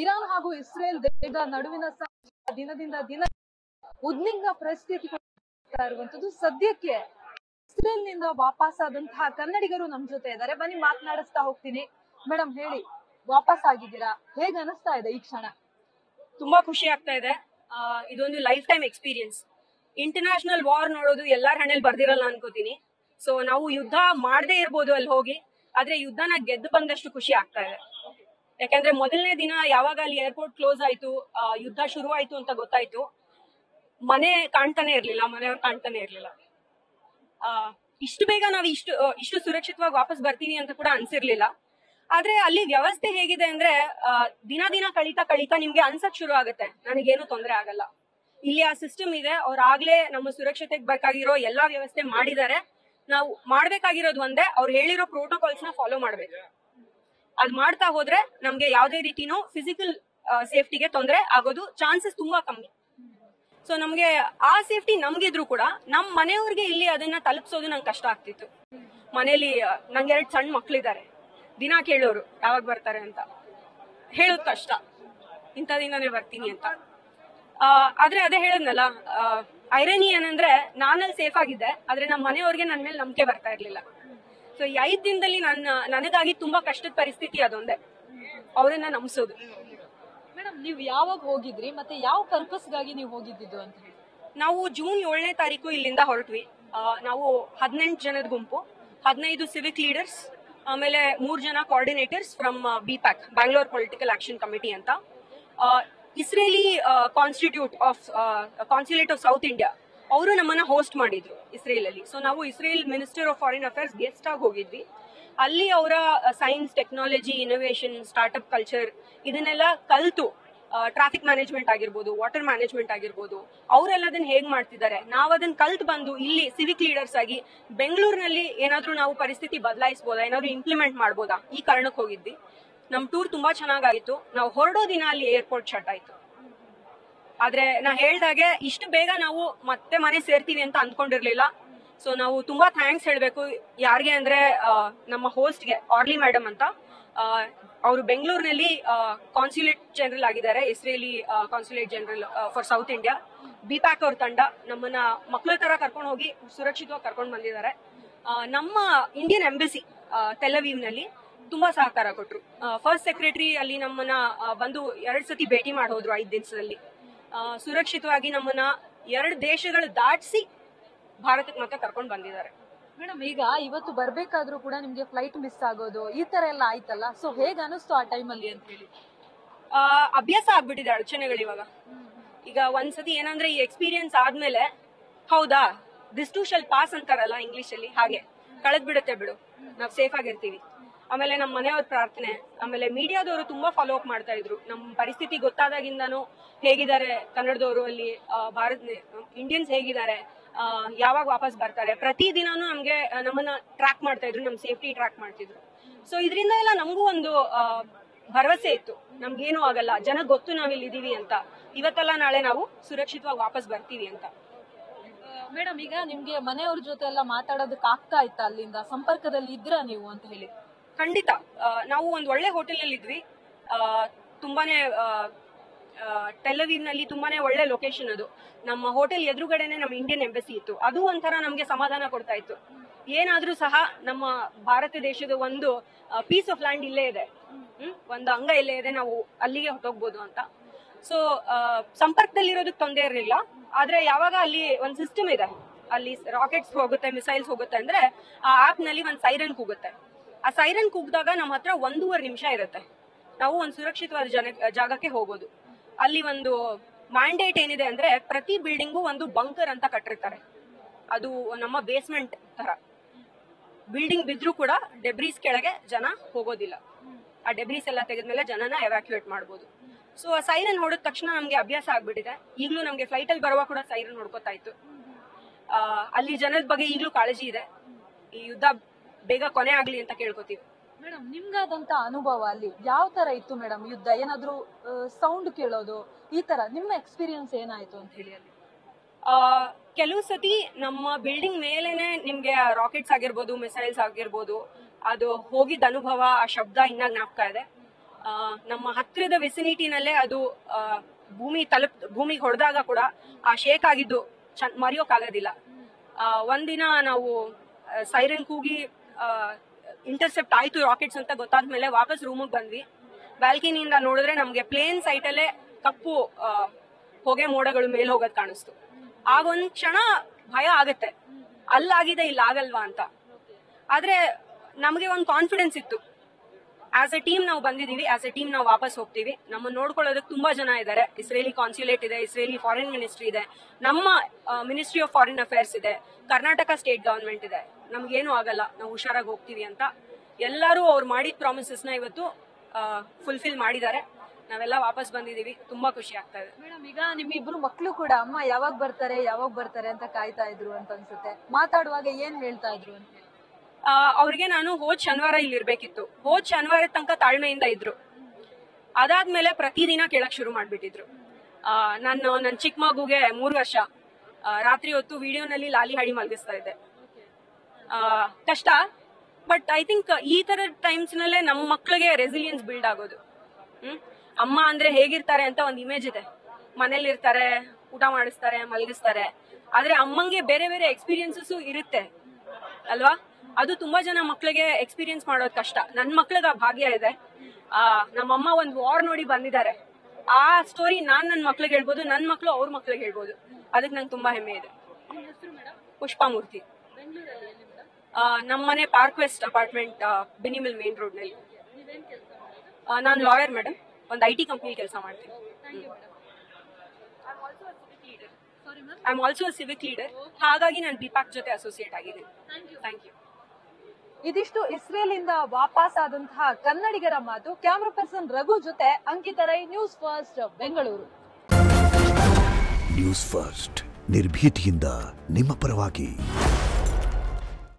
Iran ಹಾಗೂ Israel ದೇಶದ ನಡುವಿನ ದಿನದಿಂದ ದಿನ ಉದ್ಲಿಂಗ ಪರಿಸ್ಥಿತಿ ಇರುವಂತದ್ದು. ಸದ್ಯಕ್ಕೆ ಇಸ್ರೇಲ್ ನಿಂದ ವಾಪಸ್ ಆದಂತಹ ಕನ್ನಡಿಗರು ನಮ್ ಜೊತೆ ಇದ್ದಾರೆ, ಬನ್ನಿ ಮಾತನಾಡಿಸ್ತಾ ಹೋಗ್ತೀನಿ. ಮೇಡಮ್ ಹೇಳಿ, ವಾಪಸ್ ಆಗಿದ್ದೀರಾ, ಹೇಗ್ ಅನಿಸ್ತಾ ಇದೆ ಈ ಕ್ಷಣ? ತುಂಬಾ ಖುಷಿ ಆಗ್ತಾ ಇದೆ. ಇದೊಂದು life time experience. International war ನೋಡೋದು ಎಲ್ಲಾರ ಹಣ್ಣಲ್ಲಿ ಬರ್ದಿರಲ್ಲ ಅನ್ಕೋತೀನಿ. ಸೊ ನಾವು ಯುದ್ಧ ಮಾಡದೇ ಇರ್ಬೋದು ಅಲ್ಲಿ ಹೋಗಿ, ಆದ್ರೆ ಯುದ್ಧನ ಗೆದ್ದು ಬಂದಷ್ಟು ಖುಷಿ ಆಗ್ತಾ ಇದೆ. ಯಾಕಂದ್ರೆ ಮೊದಲನೇ ದಿನ ಯಾವಾಗ ಅಲ್ಲಿ ಏರ್ಪೋರ್ಟ್ ಕ್ಲೋಸ್ ಆಯ್ತು, ಯುದ್ಧ ಶುರು ಆಯ್ತು ಅಂತ ಗೊತ್ತಾಯ್ತು, ಮನೆ ಕಾಣ್ತಾನೆ ಇರ್ಲಿಲ್ಲ, ಮನೆಯವ್ರು ಕಾಣ್ತಾನೆ ಇರ್ಲಿಲ್ಲ. ಇಷ್ಟು ಬೇಗ ನಾವು ಇಷ್ಟು ಸುರಕ್ಷಿತವಾಗಿ ವಾಪಸ್ ಬರ್ತೀವಿ ಅಂತ ಕೂಡ ಅನ್ಸಿರ್ಲಿಲ್ಲ. ಆದ್ರೆ ಅಲ್ಲಿ ವ್ಯವಸ್ಥೆ ಹೇಗಿದೆ ಅಂದ್ರೆ ದಿನ ದಿನ ಕಳೀತಾ ನಿಮ್ಗೆ ಅನ್ಸಕ್ ಶುರು ಆಗುತ್ತೆ ನನಗೇನು ತೊಂದರೆ ಆಗಲ್ಲ. ಇಲ್ಲಿ ಆ ಸಿಸ್ಟಮ್ ಇದೆ, ಅವ್ರು ಆಗ್ಲೇ ನಮ್ಮ ಸುರಕ್ಷತೆಗೆ ಬೇಕಾಗಿರೋ ಎಲ್ಲಾ ವ್ಯವಸ್ಥೆ ಮಾಡಿದ್ದಾರೆ. ನಾವು ಮಾಡ್ಬೇಕಾಗಿರೋದು ಒಂದೇ, ಅವ್ರು ಹೇಳಿರೋ ಪ್ರೋಟೋಕಾಲ್ಸ್ ನ ಫಾಲೋ ಮಾಡ್ಬೇಕು. ಅದ್ ಮಾಡ್ತಾ ಹೋದ್ರೆ ನಮ್ಗೆ ಯಾವ್ದೇ ರೀತಿನೂ ಫಿಸಿಕಲ್ ಸೇಫ್ಟಿಗೆ ತೊಂದರೆ ಆಗೋದು ಚಾನ್ಸಸ್ ತುಂಬಾ ಕಮ್ಮಿ. ಸೊ ನಮ್ಗೆ ಆ ಸೇಫ್ಟಿ ನಮ್ಗಿದ್ರು ಕೂಡ ನಮ್ ಮನೆಯವ್ರಿಗೆ ಇಲ್ಲಿ ಅದನ್ನ ತಲುಪಿಸೋದು ನಂಗೆ ಕಷ್ಟ ಆಗ್ತಿತ್ತು. ಮನೇಲಿ ನಂಗೆ 2 ಸಣ್ಣ ಮಕ್ಳಿದ್ದಾರೆ, ದಿನ ಕೇಳೋರು ಯಾವಾಗ ಬರ್ತಾರೆ ಅಂತ. ಹೇಳೋದ್ ಕಷ್ಟ, ಇಂಥ ದಿನನೇ ಬರ್ತೀನಿ ಅಂತ. ಆದ್ರೆ ಅದೇ ಹೇಳದ್ನಲ್ಲ, ಐರನಿ ಏನಂದ್ರೆ ನಾನಲ್ಲಿ ಸೇಫ್ ಆಗಿದ್ದೆ, ಆದ್ರೆ ನಮ್ಮ ಮನೆಯವ್ರಿಗೆ ನನ್ ಮೇಲೆ ನಂಬಿಕೆ ಬರ್ತಾ ಇರ್ಲಿಲ್ಲ. ಸೊ ಈ 5 ದಿನದಲ್ಲಿ ನನಗಾಗಿ ತುಂಬಾ ಕಷ್ಟದ ಪರಿಸ್ಥಿತಿ ಅದೊಂದೇ, ಅವರನ್ನ ನಂಬಿಸೋದು. ಮೇಡಮ್, ನೀವು ಯಾವಾಗ ಹೋಗಿದ್ರಿ ಮತ್ತೆ ಯಾವ ಪರ್ಪಸ್ ಗಾಗಿ ನೀವು ಹೋಗಿದ್ದು ಅಂತ ಹೇಳಿ? ನಾವು ಜೂನ್ 7ನೇ ತಾರೀಕು ಇಲ್ಲಿಂದ ಹೊರಟ್ವಿ. ನಾವು 18 ಜನದ ಗುಂಪು, 15 ಸಿವಿಕ್ ಲೀಡರ್ಸ್, ಆಮೇಲೆ 3 ಜನ coordinators from BPAC, Bangalore political action committee ಅಂತ. Israeli consulate of South India ಅವರು ನಮ್ಮನ್ನ ಹೋಸ್ಟ್ ಮಾಡಿದ್ರು ಇಸ್ರೇಲ್ ಅಲ್ಲಿ. ಸೊ ನಾವು Israel minister of foreign affairs guest ಆಗಿ ಹೋಗಿದ್ವಿ. ಅಲ್ಲಿ ಅವರ science, technology, innovation, startup culture ಇದನ್ನೆಲ್ಲ ಕಲ್ತು ಟ್ರಾಫಿಕ್ ಮ್ಯಾನೇಜ್ಮೆಂಟ್ ಆಗಿರ್ಬೋದು, ವಾಟರ್ ಮ್ಯಾನೇಜ್ಮೆಂಟ್ ಆಗಿರ್ಬೋದು, ಅವರೆಲ್ಲ ಅದನ್ನ ಹೇಗ್ ಮಾಡ್ತಿದ್ದಾರೆ, ನಾವ್ ಅದನ್ನ ಕಲ್ತ್ ಬಂದು ಇಲ್ಲಿ ಸಿವಿಕ್ ಲೀಡರ್ಸ್ ಆಗಿ ಬೆಂಗಳೂರಿನಲ್ಲಿ ಏನಾದ್ರೂ ನಾವು ಪರಿಸ್ಥಿತಿ ಬದಲಾಯಿಸಬಹುದಾ, ಏನಾದ್ರು ಇಂಪ್ಲಿಮೆಂಟ್ ಮಾಡ್ಬೋದಾ, ಈ ಕಾರಣಕ್ಕೆ ಹೋಗಿದ್ವಿ. ನಮ್ ಟೂರ್ ತುಂಬಾ ಚೆನ್ನಾಗಾಯ್ತು. ನಾವು ಹೊರಡೋ ದಿನ ಅಲ್ಲಿ ಏರ್ಪೋರ್ಟ್ ಶಟ್ ಆಯ್ತು. ಆದ್ರೆ ನಾ ಹೇಳ್ದಾಗೆ ಇಷ್ಟು ಬೇಗ ನಾವು ಮತ್ತೆ ಮನೆ ಸೇರ್ತೀವಿ ಅಂತ ಅಂದ್ಕೊಂಡಿರ್ಲಿಲ್ಲ. ಸೊ ನಾವು ತುಂಬಾ ಥ್ಯಾಂಕ್ಸ್ ಹೇಳ್ಬೇಕು ಯಾರಿಗೆ ಅಂದ್ರೆ ನಮ್ಮ ಹೋಸ್ಟ್ಗೆ, ಆರ್ಲಿ ಮೇಡಮ್ ಅಂತ. ಅವರು ಬೆಂಗಳೂರಿನಲ್ಲಿ ಕಾನ್ಸುಲೇಟ್ ಜನರಲ್ ಆಗಿದ್ದಾರೆ, Israeli consulate general for south India. BPAC ಅವ್ರ ತಂಡ ನಮ್ಮನ್ನ ಮಕ್ಕಳ ತರ ಕರ್ಕೊಂಡು ಹೋಗಿ ಸುರಕ್ಷಿತವಾಗಿ ಕರ್ಕೊಂಡು ಬಂದಿದ್ದಾರೆ. ನಮ್ಮ ಇಂಡಿಯನ್ ಎಂಬಸಿ ಟೆಲ್ ಅವೀವ್ ನಲ್ಲಿ ತುಂಬಾ ಸಹಕಾರ ಕೊಟ್ರು. ಫಸ್ಟ್ ಸೆಕ್ರೆಟರಿ ಅಲ್ಲಿ ನಮ್ಮನ್ನ ಬಂದು 2 ಸತಿ ಭೇಟಿ ಮಾಡೋದ್ರು 5 ದಿವಸದಲ್ಲಿ. ಸುರಕ್ಷಿತವಾಗಿ ನಮ್ಮನ್ನ 2 ದೇಶಗಳು ದಾಟಿಸಿ ಭಾರತಕ್ಕೆ ಮತ್ತೆ ಕರ್ಕೊಂಡು ಬಂದಿದ್ದಾರೆ. ಮೇಡಮ್, ಈಗ ಇವತ್ತು ಬರ್ಬೇಕಾದ್ರೂ ಕೂಡ ನಿಮ್ಗೆ ಫ್ಲೈಟ್ ಮಿಸ್ ಆಗೋದು ಈ ತರ ಎಲ್ಲ ಆಯ್ತಲ್ಲ, ಸೊ ಹೇಗ್ ಅನಿಸ್ತು ಆ ಟೈಮಲ್ಲಿ ಅಂತ ಹೇಳಿ? ಅಭ್ಯಾಸ ಆಗ್ಬಿಟ್ಟಿದೆ ಅಡಚಣೆಗಳು ಇವಾಗ. ಈಗ ಒಂದ್ಸತಿ ಏನಂದ್ರೆ ಈ ಎಕ್ಸ್ಪೀರಿಯನ್ಸ್ ಆದ್ಮೇಲೆ, ಹೌದಾ ದಿಸ್ ಟು ಶಲ್ ಪಾಸ್ ಅಂತಾರಲ್ಲ ಇಂಗ್ಲಿಷ್ ಅಲ್ಲಿ, ಹಾಗೆ ಕಳೆದ್ ಬಿಡುತ್ತೆ ಬಿಡು, ನಾವ್ ಸೇಫ್ ಆಗಿರ್ತೀವಿ. ಆಮೇಲೆ ನಮ್ಮ ಮನೆಯವ್ರ ಪ್ರಾರ್ಥನೆ, ಆಮೇಲೆ ಮೀಡಿಯಾದವರು ತುಂಬಾ ಫಾಲೋ ಅಪ್ ಮಾಡ್ತಾ ಇದ್ರು. ನಮ್ ಪರಿಸ್ಥಿತಿ ಗೊತ್ತಾದಾಗಿಂದಾನು ಹೇಗಿದ್ದಾರೆ ಕನ್ನಡದವರು ಅಲ್ಲಿ, ಇಂಡಿಯನ್ಸ್ ಹೇಗಿದ್ದಾರೆ, ಯಾವಾಗ ವಾಪಸ್ ಬರ್ತಾರೆ, ಪ್ರತಿ ದಿನಾನು ನಮ್ಗೆ ನಮ್ಮನ್ನ ಟ್ರ್ಯಾಕ್ ಮಾಡ್ತಾ ಇದ್ರು, ನಮ್ ಸೇಫ್ಟಿ ಟ್ರ್ಯಾಕ್ ಮಾಡ್ತಿದ್ರು. ಸೊ ಇದರಿಂದ ಎಲ್ಲ ನಮಗೂ ಒಂದು ಭರವಸೆ ಇತ್ತು, ನಮ್ಗೇನು ಆಗಲ್ಲ, ಜನ ಗೊತ್ತು ನಾವಿಲ್ಲಿ ಇದೀವಿ ಅಂತ, ಇವತ್ತಲ್ಲ ನಾಳೆ ನಾವು ಸುರಕ್ಷಿತವಾಗಿ ವಾಪಸ್ ಬರ್ತೀವಿ ಅಂತ. ಮೇಡಮ್, ಈಗ ನಿಮ್ಗೆ ಮನೆಯವ್ರ ಜೊತೆ ಎಲ್ಲ ಮಾತಾಡೋದಕ್ಕೆ ಆಗ್ತಾ ಇತ್ತ, ಅಲ್ಲಿಂದ ಸಂಪರ್ಕದಲ್ಲಿ ಇದ್ರ ನೀವು ಅಂತ ಹೇಳಿ? ಖಂಡಿತ. ನಾವು ಒಂದ್ ಒಳ್ಳೆ ಹೋಟೆಲ್ ಅಲ್ಲಿ ಇದ್ವಿ. ತುಂಬಾನೇ ಟೆಲ್ ಅವೀವ್ ನಲ್ಲಿ ತುಂಬಾನೇ ಒಳ್ಳೆ ಲೊಕೇಶನ್ ಅದು. ನಮ್ಮ ಹೋಟೆಲ್ ಎದುರುಗಡೆನೆ ನಮ್ಮ ಇಂಡಿಯನ್ ಎಂಬಸಿ ಇತ್ತು. ಅದು ಒಂಥರ ನಮ್ಗೆ ಸಮಾಧಾನ ಕೊಡ್ತಾ ಇತ್ತು. ಏನಾದ್ರೂ ಸಹ ನಮ್ಮ ಭಾರತ ದೇಶದ ಒಂದು ಪೀಸ್ ಆಫ್ ಲ್ಯಾಂಡ್ ಇಲ್ಲೇ ಇದೆ, ಒಂದು ಅಂಗ ಇಲ್ಲೇ ಇದೆ, ನಾವು ಅಲ್ಲಿಗೆ ಹೊರಟೋಗ್ಬೋದು ಅಂತ. ಸೊ ಸಂಪರ್ಕದಲ್ಲಿರೋದಕ್ಕೆ ತೊಂದರೆ ಇರಲಿಲ್ಲ. ಆದ್ರೆ ಯಾವಾಗ ಅಲ್ಲಿ ಒಂದು ಸಿಸ್ಟಮ್ ಇದೆ, ಅಲ್ಲಿ ರಾಕೆಟ್ಸ್ ಹೋಗುತ್ತೆ, ಮಿಸೈಲ್ಸ್ ಹೋಗುತ್ತೆ ಅಂದ್ರೆ ಆ ಆಪ್ ನಲ್ಲಿ ಒಂದು ಸೈರನ್ ಕೂಗುತ್ತೆ. ಆ ಸೈರನ್ ಕೂಗಿದಾಗ ನಮ್ಮ ಹತ್ರ 1.5 ನಿಮಿಷ ಇರುತ್ತೆ, ನಾವು ಒಂದು ಸುರಕ್ಷಿತವಾದ ಜಾಗಕ್ಕೆ ಹೋಗೋದು. ಅಲ್ಲಿ ಒಂದು ಮ್ಯಾಂಡೇಟ್ ಏನಿದೆ ಅಂದ್ರೆ ಪ್ರತಿ ಬಿಲ್ಡಿಂಗು ಒಂದು ಬಂಕರ್ ಅಂತ ಕಟ್ಟಿರ್ತಾರೆ. ಅದು ನಮ್ಮ ಬೇಸ್ಮೆಂಟ್ ತರ. ಬಿಲ್ಡಿಂಗ್ ಬಿದ್ರೂ ಕೂಡ ಡೆಬ್ರೀಸ್ ಕೆಳಗೆ ಜನ ಹೋಗೋದಿಲ್ಲ. ಆ ಡೆಬ್ರೀಸ್ ಎಲ್ಲ ತೆಗೆದ್ಮೇಲೆ ಜನನ ಎವ್ಯಾಕ್ಯುಯೇಟ್ ಮಾಡಬಹುದು. ಸೊ ಆ ಸೈರನ್ ಹೊಡೆದ ತಕ್ಷಣ ನಮ್ಗೆ ಅಭ್ಯಾಸ ಆಗ್ಬಿಟ್ಟಿದೆ. ಈಗಲೂ ನಮ್ಗೆ ಫ್ಲೈಟ್ ಅಲ್ಲಿ ಬರುವಾಗ ಕೂಡ ಸೈರನ್ ಹೊಡ್ಕೋತಾ ಇತ್ತು. ಅಲ್ಲಿ ಜನದ ಬಗ್ಗೆ ಈಗಲೂ ಕಾಳಜಿ ಇದೆ. ಈ ಯುದ್ಧ ಬೇಗ ಕೊನೆ ಆಗ್ಲಿ ಅಂತ ಕೇಳ್ಕೊತೀವಿ. ಮೇಡಮ್, ನಿಮ್ಗಾದಂತ ಅನುಭವ ಅಲ್ಲಿ ಯಾವ ತರ ಇತ್ತು ಮೇಡಮ್? ಯುದ್ಧ ಏನಾದ್ರು ಸೌಂಡ್ ಕೇಳೋದು ಈ ತರ ನಿಮ್ಮ ಎಕ್ಸ್ಪೀರಿಯನ್ಸ್ ಏನಾಯ್ತು ಅಂತ ಹೇಳಿ ಅಲ್ಲಿ? ಕೆಲವು ಸತಿ ನಮ್ಮ ಬಿಲ್ಡಿಂಗ್ ಮೇಲೆನೆ ನಿಮ್ಗೆ ರಾಕೆಟ್ಸ್ ಆಗಿರ್ಬೋದು, ಮಿಸೈಲ್ಸ್ ಆಗಿರ್ಬೋದು, ಅದು ಹೋಗಿದ್ದ ಅನುಭವ, ಆ ಶಬ್ದ ಇನ್ನ ಜ್ಞಾಪಕ ಇದೆ. ನಮ್ಮ ಹತ್ತಿರದ ವಿಸಿನಿಟಿನಲ್ಲೇ ಅದು ಭೂಮಿಗೆ ಹೊಡೆದಾಗ ಕೂಡ ಆ ಶೇಕ್ ಆಗಿದ್ದು ಮರೆಯೋಕ್ಕಾಗೋದಿಲ್ಲ. ಒಂದಿನ ನಾವು ಸೈರನ್ ಕೂಗಿ ಇಂಟರ್ಸೆಪ್ಟ್ ಆಯ್ತು ರಾಕೆಟ್ಸ್ ಅಂತ ಗೊತ್ತಾದ್ಮೇಲೆ ವಾಪಸ್ ರೂಮಿಗೆ ಬಂದ್ವಿ. ಬ್ಯಾಲ್ಕನಿಯಿಂದ ನೋಡಿದ್ರೆ ನಮ್ಗೆ ಪ್ಲೇನ್ ಸೈಟ್ ಅಲ್ಲೇ ಕಪ್ಪು ಹೊಗೆ ಮೋಡಗಳು ಮೇಲ್ ಹೋಗೋದ್ ಕಾಣಿಸ್ತು. ಆಗೊಂದ್ ಕ್ಷಣ ಭಯ ಆಗತ್ತೆ, ಅಲ್ಲಾಗಿದೆ ಇಲ್ಲ ಆಗಲ್ವಾ ಅಂತ. ಆದ್ರೆ ನಮ್ಗೆ ಒಂದು ಕಾನ್ಫಿಡೆನ್ಸ್ ಇತ್ತು, ಆಸ್ ಎ ಟೀಮ್ ನಾವು ಬಂದಿದೀವಿ, ಆಸ್ ಎ ಟೀಮ್ ನಾವು ವಾಪಸ್ ಹೋಗ್ತೀವಿ. ನಮ್ಮನ್ನ ನೋಡ್ಕೊಳ್ಳೋದಕ್ಕೆ ತುಂಬಾ ಜನ ಇದ್ದಾರೆ. ಇಸ್ರೇಲಿ ಕಾನ್ಸುಲೇಟ್ ಇದೆ, ಇಸ್ರೇಲಿ ಫಾರಿನ್ ಮಿನಿಸ್ಟ್ರಿ ಇದೆ, ನಮ್ಮ ಮಿನಿಸ್ಟ್ರಿ ಆಫ್ ಫಾರಿನ್ ಅಫೇರ್ಸ್ ಇದೆ, ಕರ್ನಾಟಕ ಸ್ಟೇಟ್ ಗವರ್ಮೆಂಟ್ ಇದೆ. ನಮ್ಗೇನು ಆಗಲ್ಲ, ನಾವು ಹುಷಾರಾಗಿ ಹೋಗ್ತೀವಿ ಅಂತ ಎಲ್ಲರೂ ಅವ್ರು ಮಾಡಿದ ಪ್ರಾಮಿಸಸ್ ನ ಇವತ್ತು ಫುಲ್ಫಿಲ್ ಮಾಡಿದ್ದಾರೆ. ನಾವೆಲ್ಲ ವಾಪಸ್ ಬಂದಿದೀವಿ, ತುಂಬಾ ಖುಷಿ ಆಗ್ತಾ ಇದೆ. ಮೇಡಮ್, ಈಗ ನಿಮ್ಮಿಬ್ರು ಮಕ್ಳು ಕೂಡ ಅಮ್ಮ ಯಾವಾಗ ಬರ್ತಾರೆ ಅಂತ ಕಾಯ್ತಾ ಇದ್ರು ಅಂತ ಅನ್ಸುತ್ತೆ. ಮಾತಾಡುವಾಗ ಏನ್ ಹೇಳ್ತಾ ಇದ್ರು ಅಂತ? ಅವ್ರಿಗೆ ನಾನು ಹೋದ್ ಶನಿವಾರ ಇಲ್ಲಿ ಇರ್ಬೇಕಿತ್ತು. ಹೋದ್ ಶನಿವಾರ ತನಕ ತಾಳ್ಮೆಯಿಂದ ಇದ್ರು. ಅದಾದ್ಮೇಲೆ ಪ್ರತಿದಿನ ಕೇಳಕ್ ಶುರು ಮಾಡ್ಬಿಟ್ಟಿದ್ರು. ನನ್ನ ಚಿಕ್ಕ ಮಗುಗೆ 3 ವರ್ಷ, ರಾತ್ರಿ ಹೊತ್ತು ವಿಡಿಯೋನಲ್ಲಿ ಲಾಲಿ ಹಾಡಿ ಮಲಗಿಸ್ತಾ ಇದ್ದೆ. ಕಷ್ಟ, ಬಟ್ ಐ ಥಿಂಕ್ ಈ ತರ ಟೈಮ್ಸ್ ನಲ್ಲೇ ನಮ್ಮ ಮಕ್ಳಿಗೆ ರೆಸಿಲಿಯನ್ಸ್ ಬಿಲ್ಡ್ ಆಗೋದು. ಅಮ್ಮ ಅಂದ್ರೆ ಹೇಗಿರ್ತಾರೆ ಅಂತ ಒಂದ್ ಇಮೇಜ್ ಇದೆ. ಮನೇಲಿ ಇರ್ತಾರೆ, ಊಟ ಮಾಡಿಸ್ತಾರೆ, ಮಲಗಿಸ್ತಾರೆ. ಆದ್ರೆ ಅಮ್ಮಂಗೆ ಬೇರೆ ಬೇರೆ ಎಕ್ಸ್ಪೀರಿಯನ್ಸಸ್ ಇರುತ್ತೆ ಅಲ್ವಾ? ಅದು ತುಂಬಾ ಜನ ಮಕ್ಳಿಗೆ ಎಕ್ಸ್ಪೀರಿಯನ್ಸ್ ಮಾಡೋದು ಕಷ್ಟ. ನನ್ ಮಕ್ಳಿಗೆ ಆ ಭಾಗ್ಯ ಇದೆ. ನಮ್ಮಮ್ಮ ಒಂದ್ ವಾರ್ ನೋಡಿ ಬಂದಿದ್ದಾರೆ. ಆ ಸ್ಟೋರಿ ನನ್ನ ಮಕ್ಳಿಗೆ ಹೇಳ್ಬೋದು, ನನ್ ಮಕ್ಳು ಅವ್ರ ಮಕ್ಳಿಗೆ ಹೇಳ್ಬೋದು. ಅದಕ್ಕೆ ನಂಗೆ ತುಂಬಾ ಹೆಮ್ಮೆ ಇದೆ. ಪುಷ್ಪಾ ಮೂರ್ತಿ. ನಮ್ಮನೆ park west apartment, Binnymill main road ನಲ್ಲಿ. ನಾನು ಲಾಯರ್ ಮೇಡಮ್, ಒಂದು IT ಕಂಪನಿ ಕೆಲಸ ಮಾಡ್ತೀನಿ. I am also civic leader. ಹಾಗಾಗಿ ನಾನು ಬಿಪಾಕ್ ಜೊತೆ ಅಸೋಸಿಯೇಟ್ ಆಗಿದ್ದೀನಿ. Thank you. ಇದಿಷ್ಟು ಇಸ್ರೇಲ್ ಇಂದ ವಾಪಸ್ ಆದಂತಹ ಕನ್ನಡಿಗರ ಮಾತು. ಕ್ಯಾಮರಾ ಪರ್ಸನ್ ರಘು ಜೊತೆ Ankita Rai, news first, Bengaluru. News first, ನಿರ್ಭೀತಿಯಿಂದ ನಿಮ್ಮ ಪರವಾಗಿ.